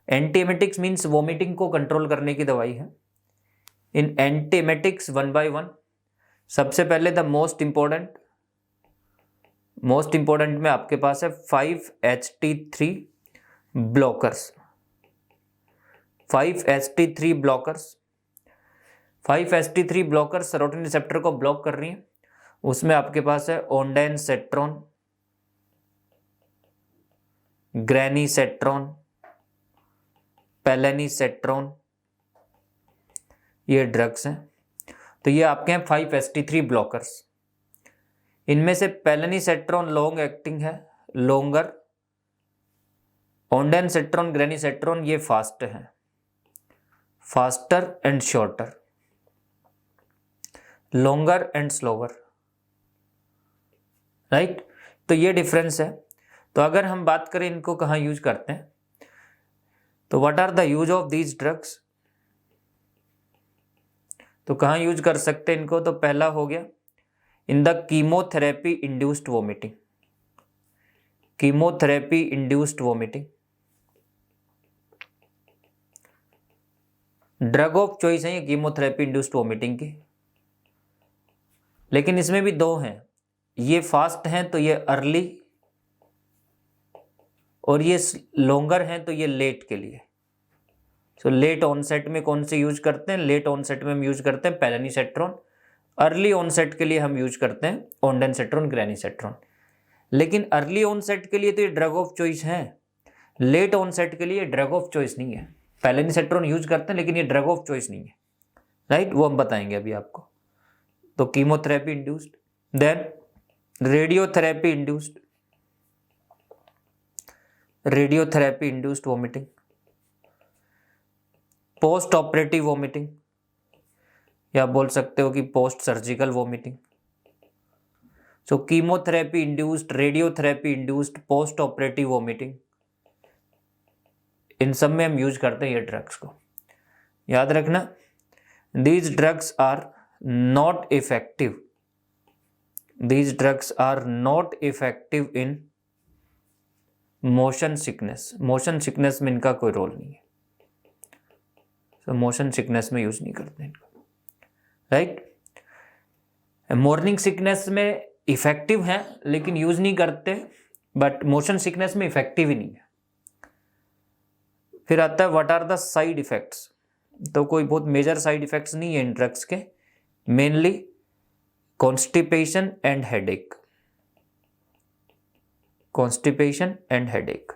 एंटीएमेटिक्स means vomiting को control करने की दवाई है। इन एंटीएमेटिक्स 1 by 1, सबसे पहले द मोस्ट इंपॉर्टेंट में आपके पास है 5-HT3 blockers. 5-HT3 blockers serotonin receptor को ब्लॉक कर रही हैं। उसमें आपके पास है ओंडेनसेट्रॉन, ग्रेनीसेट्रॉन, पेलेनीसेट्रॉन, ये ड्रग्स हैं। तो ये आपके हैं 5-HT3 ब्लॉकर्स। इनमें से पेलेनीसेट्रॉन लॉन्ग एक्टिंग है, लॉन्गर। ओंडेनसेट्रॉन, ग्रेनीसेट्रॉन ये फास्ट है, faster and shorter, longer and slower, right. तो ये डिफरेंस है। तो अगर हम बात करें इनको कहाँ यूज करते हैं, तो what are the use of these drugs, तो कहाँ यूज कर सकते हैं इनको। तो पहला हो गया in the chemotherapy induced vomiting. Chemotherapy induced vomiting drug of choice है ये कीमोथेरेपी इंड्यूस्ड वोमिटिंग की, लेकिन इसमें भी दो हैं। ये फास्ट हैं तो ये अर्ली, और ये लॉन्गर हैं तो ये लेट के लिए। सो लेट ऑनसेट में कौन से यूज करते हैं, लेट ऑनसेट में हम यूज करते हैं पेलेनीसेट्रॉन। अर्ली ऑनसेट के लिए हम यूज करते हैं ओंडेनसेट्रॉन, ग्रेनीसेट्रॉन। लेकिन अर्ली ऑनसेट के लिए तो ये ड्रग ऑफ चॉइस है, लेट ऑनसेट के लिए ड्रग ऑफ चॉइस नहीं है। पेलेनीसेट्रॉन यूज करते हैं लेकिन ये ड्रग ऑफ चॉइस नहीं है, राइट। वो हम बताएंगे अभी आपको। तो chemotherapy induced, then radiotherapy induced vomiting, post operative vomiting, या बोल सकते हो कि post surgical vomiting. So chemotherapy induced, radiotherapy induced, post operative vomiting, इन सब में हम यूज करते हैं ये ड्रग्स को। याद रखना, these drugs are not effective, these drugs are not effective in motion sickness. Motion sickness में इनका कोई रोल नहीं है, तो मोशन सिकनेस में यूज नहीं करते इनको, राइट। मॉर्निंग सिकनेस में इफेक्टिव हैं लेकिन यूज नहीं करते, बट मोशन सिकनेस में इफेक्टिव ही नहीं है। फिर आता है what are the side effects. तो कोई बहुत मेजर साइड इफेक्ट्स नहीं है इन ड्रग्स के, mainly constipation and headache, constipation and headache,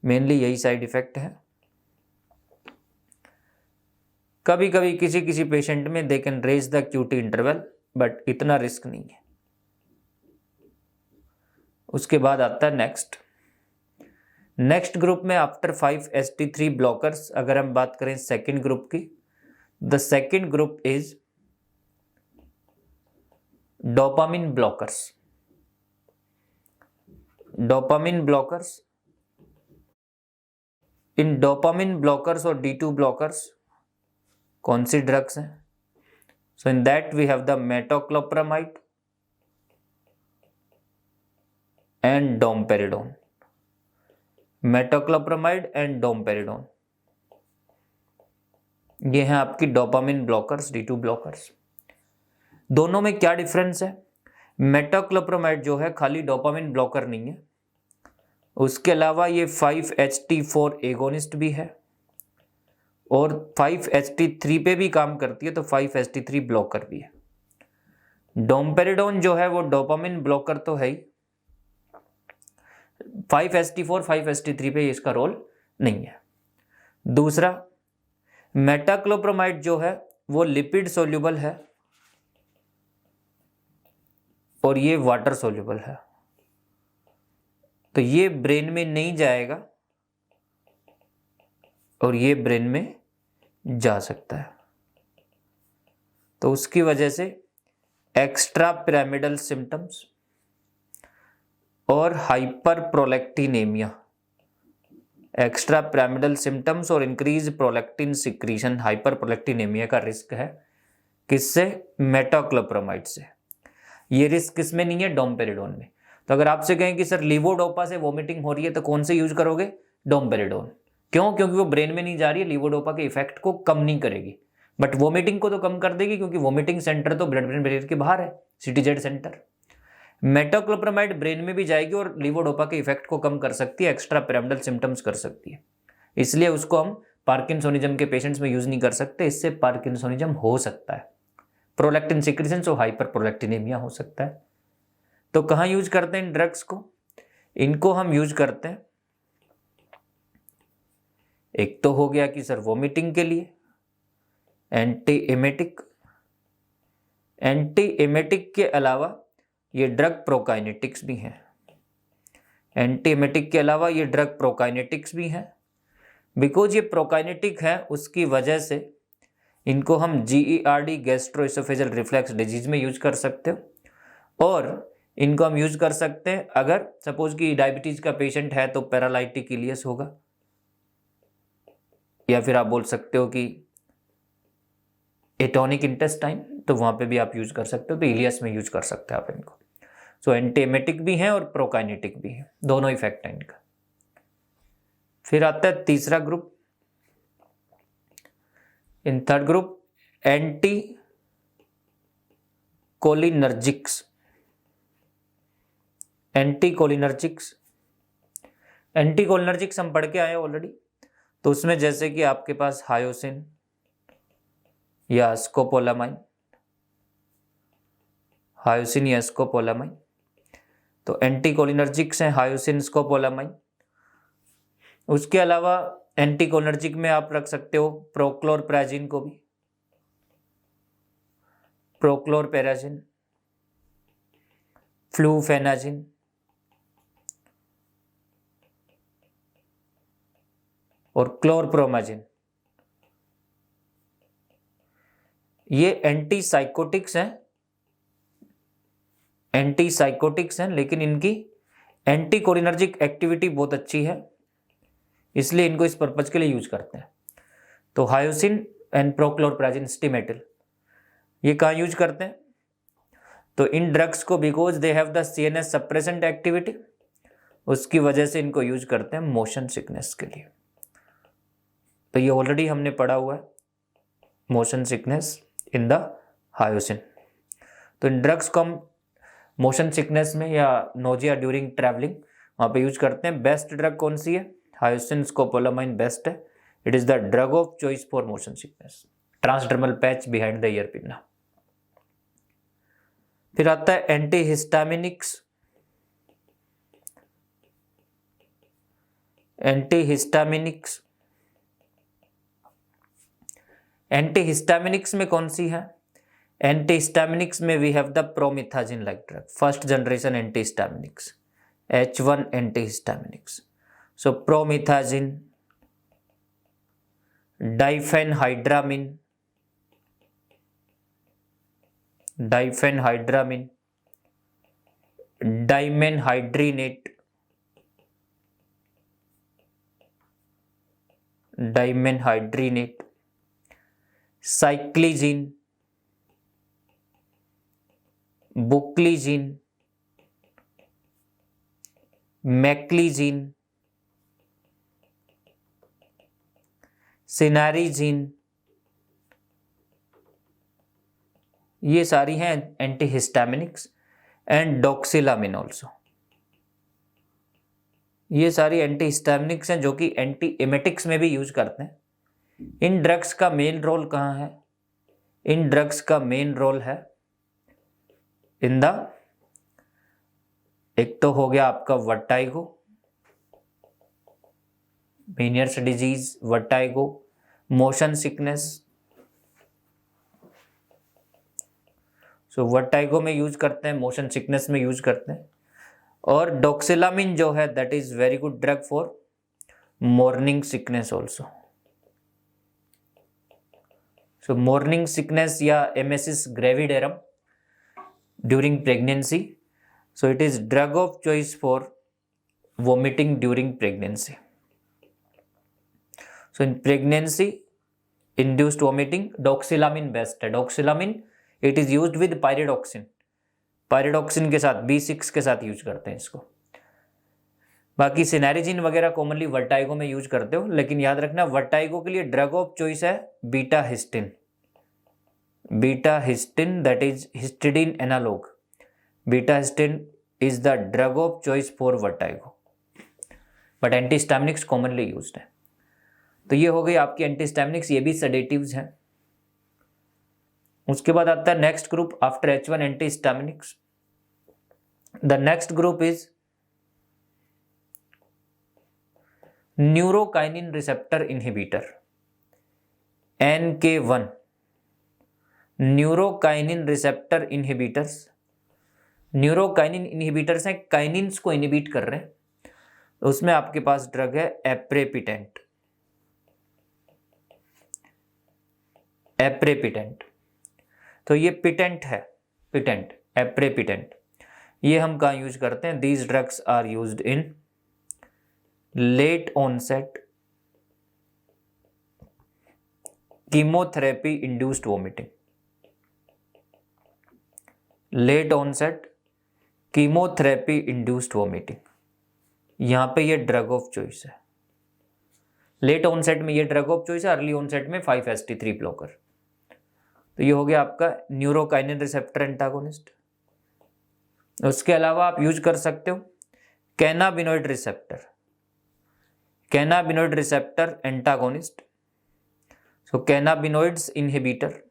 mainly यही साइड इफेक्ट है। कभी कभी किसी पेशेंट में they can raise the QT interval, but इतना रिस्क नहीं है। उसके बाद आता है नेक्स्ट ग्रुप में आफ्टर 5-HT3 ब्लॉकर्स, अगर हम बात करें सेकेंड ग्रुप की, the second group is dopamine blockers. Dopamine blockers, इन डोपामिन ब्लॉकर्स और D2 ब्लॉकर्स कौन सी ड्रग्स हैं। So in that we have the metoclopramide and domperidone, metoclopramide and domperidone, ये हैं आपकी डोपामिन ब्लॉकर्स, D2 ब्लॉकर्स। दोनों में क्या डिफरेंस है, मेटोक्लोप्रामाइड जो है खाली डोपामिन ब्लॉकर नहीं है, उसके अलावा ये 5-HT4 एगोनिस्ट भी है और 5-HT3 पे भी काम करती है, तो 5-HT3 ब्लॉकर भी है। डोमपेरिडोन जो है वो डोपामिन ब्लॉकर तो है ही, 5-HT4 5-HT3 पे इसका रोल नहीं है। दूसरा, मेटाक्लोप्रामाइड जो है वो लिपिड सोल्यूबल है और ये वाटर सोल्यूबल है, तो ये ब्रेन में नहीं जाएगा और ये ब्रेन में जा सकता है। तो उसकी वजह से एक्स्ट्रा पिरामिडल सिम्टम्स और हाइपर प्रोलैक्टिनेमिया, एक्स्ट्रा पिरामिडल सिम्टम्स और इंक्रीज प्रोलैक्टिन सिक्रीशन, हाइपर प्रोलैक्टिनेमिया का रिस्क है। किससे, मेटाक्लोप्रामाइड से। ये रिस्क किसमें नहीं है, डोमपेरिडोन में। तो अगर आपसे कहें कि सर लीवोडोपा से वोमिटिंग हो रही है तो कौन से यूज करोगे, डोमपेरिडोन। क्यों? क्योंकि वो ब्रेन में नहीं जा रही है, लीवोडोपा के इफेक्ट को कम नहीं करेगी, बट वोमिटिंग को तो कम कर देगी, क्योंकि वोमिटिंग सेंटर तो ब्लड ब्रेन बैरियर के बाहर है, सिटीजेड सेंटर। मेटोक्लोप्रामाइड ब्रेन में भी जाएगी और लीवोडोपा के इफेक्ट को कम कर सकती है, एक्स्ट्रा पिरामिडल सिम्टम्स कर सकती है, इसलिए उसको हम पार्किंसोनिज्म के पेशेंट्स में यूज नहीं कर सकते, इससे पार्किंसोनिज्म हो सकता है। प्रोलैक्टिन सिक्रीशन और हाइपर प्रोलैक्टिनेमिया हो सकता है। तो कहाँ यूज करते हैं इन ड्रग्स को? इनको हम यूज करते हैं, एक तो हो गया कि सर वोमिटिंग के लिए एंटी एमेटिक, एंटी एमेटिक के अलावा ये ड्रग प्रोकाइनेटिक्स भी हैं, एंटी एमेटिक के अलावा ये ड्रग प्रोकाइनेटिक्स भी हैं। बिकॉज ये प्रोकाइनेटिक है उसकी वजह से इनको हम GERD गैस्ट्रोइसोफेजल रिफ्लेक्स डिजीज में यूज कर सकते हो, और इनको हम यूज कर सकते हैं अगर सपोज कि डायबिटीज का पेशेंट है तो पैरालाइटिक इलियस होगा, या फिर आप बोल सकते हो कि एटोनिक इंटेस्टाइन, तो वहां पे भी आप यूज कर सकते हो, तो इलियस में यूज कर सकते हैं आप इनको। सो एंटी एमेटिक भी हैं और प्रोकाइनेटिक भी हैं, दोनों इफेक्ट है इनका। फिर आता है तीसरा group, in third group anti cholinergics. Anti cholinergics, anti cholinergics हम पढ़ के आए ऑलरेडी, तो उसमें जैसे कि आपके पास हायोसिन या स्कोपोलामाइन, हायोसिन या स्कोपोलामाइन, तो एंटी कोलिनर्जिक्स हैं हायोसिन स्कोपोलामाइन। उसके अलावा एंटी कोलिनर्जिक में आप रख सकते हो प्रोक्लोरप्राजिन को भी, प्रोक्लोरपेराजिन, फ्लूफेनाजिन, और क्लोरप्रोमाजिन। ये एंटीसाइकोटिक्स हैं, एंटीसाइकोटिक्स हैं, लेकिन इनकी एंटी कोलिनर्जिक एक्टिविटी बहुत अच्छी है, इसलिए इनको इस पर्पज के लिए यूज करते हैं। तो हायोसिन एंड प्रोक्लोरप्राजिन स्टिमेटिल, ये कहाँ यूज करते हैं? तो इन ड्रग्स को because they have the CNS suppressant activity, उसकी वजह से इनको यूज करते हैं मोशन सिकनेस के लिए। तो ये ऑलरेडी हमने पढ़ा हुआ है, motion sickness in the hyoscine. तो इन ड्रग्स को हम मोशन सिकनेस में या नोजिया ड्यूरिंग ट्रैवलिंग वहाँ पे यूज करते हैं। बेस्ट ड्रग कौन सी है? हायोसिन स्कोपोलामाइन बेस्ट है, it is the drug of choice for motion sickness, transdermal patch behind the ear pinna. फिर आता है एंटीहिस्टामिनिक्स, एंटीहिस्टामिनिक्स, एंटीहिस्टामिनिक्स में कौन सी है? एंटीहिस्टामिनिक्स में we have the promethazine like drug, first generation antihistaminics, H1 antihistaminics. So promethazine, diphenhydramine, diphenhydramine, dimenhydrinate, dimenhydrinate, cyclizine, buclizine, meclizine, cinnarizine, ये सारी हैं एंटीहिस्टामिनिक्स। एंड डॉक्सिलामिन ऑल्सो, ये सारी एंटीहिस्टामिनिक्स हैं जो कि एंटी एमेटिक्स में भी यूज करते हैं। इन ड्रग्स का मेन रोल कहाँ है? इन ड्रग्स का मेन रोल है इन द, एक तो हो गया आपका vertigo, Meniere's disease, vertigo, motion sickness. So vertigo में यूज करते हैं, मोशन सिकनेस में यूज करते हैं। और डॉक्सिलामिन जो है that is very good drug for morning sickness also. So morning sickness या emesis gravidarum during pregnancy, so it is drug of choice for vomiting during pregnancy. So in pregnancy induced vomiting, doxylamine best है। doxylamine it is used with pyridoxine, pyridoxine के साथ B6 के साथ use करते हैं इसको। बाकी सिनेरिजिन वगैरह कॉमनली वर्टाइगो में यूज करते हो, लेकिन याद रखना वर्टाइगो के लिए ड्रग ऑफ चॉइस है betahistine, that is histidine analogue. Betahistine is the drug of choice for vertigo, but antihistaminics commonly used है। तो ये हो गई आपकी एंटीस्टैमिनिक्स, ये भी सेडेटिव्स हैं। उसके बाद आता है next group after H1 antihistaminics. The next group is neurokinin receptor inhibitor, NK1। Neurokinin receptor inhibitors, neurokinin inhibitors हैं, काइनिन्स को इनहिबिट कर रहे हैं। उसमें आपके पास ड्रग है एप्रेपिटेंट, तो ये पिटेंट है, पिटेंट, एप्रेपिटेंट। ये हम कहाँ यूज करते हैं? These drugs are used in late onset chemotherapy induced vomiting, late onset chemotherapy induced vomiting. यहां पे ये ड्रग ऑफ चॉइस है। लेट ऑनसेट में ये ड्रग ऑफ चॉइस है, अर्ली ऑनसेट में 5-HT3 ब्लॉकर। तो ये हो गया आपका न्यूरोकाइनिन रिसेप्टर एंटागोनिस्ट। उसके अलावा आप यूज कर सकते हो cannabinoid receptor, cannabinoid receptor antagonist. So cannabinoids inhibitor,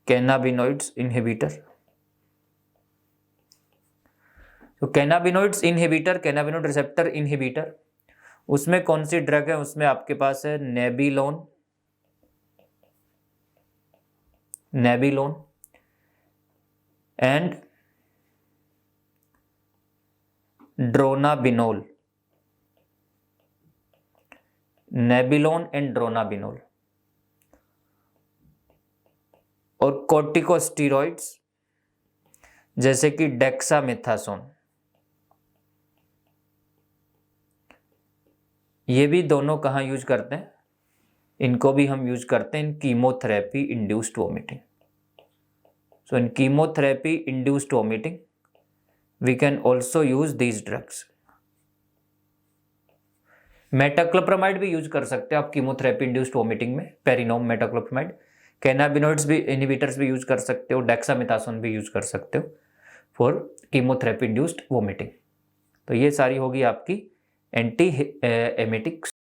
cannabinoids inhibitor. तो cannabinoids inhibitor, cannabinoid receptor inhibitor, उसमें कौन सी ड्रग है? उसमें आपके पास है नेबिलोन, एंड ड्रोनाबिनोल, नेबिलोन एंड ड्रोनाबिनोल। और कॉर्टिकोस्टेरॉइड्स जैसे कि डेक्सामेथासोन। ये भी दोनों कहाँ यूज करते हैं? इनको भी हम यूज करते हैं in chemotherapy induced vomiting. So in chemotherapy induced vomiting we can also use these drugs. Metoclopramide भी यूज कर सकते हो आप कीमोथेरेपी इंड्यूस्ड वोमिटिंग में, पेरिनोम मेटाक्लोप्रामाइड। कैनाबिनॉइड्स भी इनहिबिटर्स भी यूज कर सकते हो, डेक्सामेथासोन भी यूज कर सकते हो फॉर कीमोथेरेपी इंड्यूस्ड वोमिटिंग। तो ये सारी होगी आपकी एंटी एमेटिक्स।